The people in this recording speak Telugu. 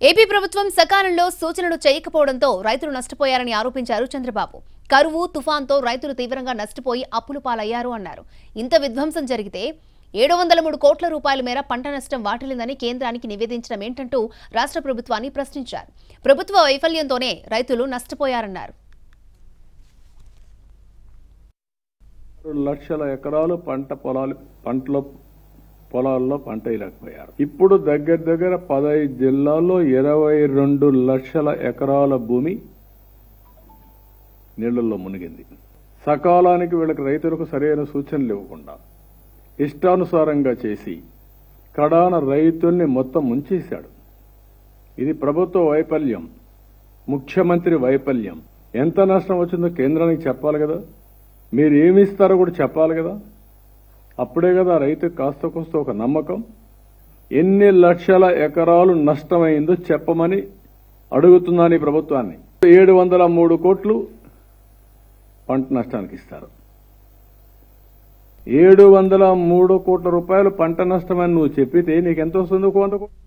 ఏపీ ప్రభుత్వం సకాలంలో సూచనలు చేయకపోవడంతో రైతులు నష్టపోయారని ఆరోపించారు చంద్రబాబు. కరువు, తుఫాన్తో రైతులు తీవ్రంగా నష్టపోయి అప్పుల పాలయ్యారు అన్నారు. ఇంత విధ్వంసం జరిగితే 703 కోట్ల రూపాయల మేర పంట నష్టం వాటిల్లిందని కేంద్రానికి నివేదించడం ఏంటంటూ రాష్ట్ర ప్రభుత్వాన్ని ప్రశ్నించారు. ప్రభుత్వ వైఫల్యంతోనే రైతులు నష్టపోయారన్నారు. లక్షల ఎకరాలు పొలాల్లో పంట వేయలేకపోయారు. ఇప్పుడు దగ్గర 15 జిల్లాల్లో 22 లక్షల ఎకరాల భూమి నీళ్లలో మునిగింది. సకాలానికి వీళ్ళకి రైతులకు సరైన సూచనలు ఇవ్వకుండా ఇష్టానుసారంగా చేసి కడాన రైతుల్ని మొత్తం ముంచేశాడు. ఇది ప్రభుత్వ వైఫల్యం, ముఖ్యమంత్రి వైఫల్యం. ఎంత నష్టం వచ్చిందో కేంద్రానికి చెప్పాలి కదా, మీరు ఏమిస్తారో కూడా చెప్పాలి కదా. అప్పుడే కదా రైతుకు కాస్త కోస్త ఒక నమ్మకం. ఎన్ని లక్షల ఎకరాలు నష్టమైందో చెప్పమని అడుగుతున్నాను ఈ ప్రభుత్వాన్ని. 703 కోట్లు పంట నష్టానికి ఇస్తారు. 703 కోట్ల రూపాయలు పంట నష్టమని నువ్వు చెప్పితే నీకెంత వస్తుంది? 100 కోట్లు.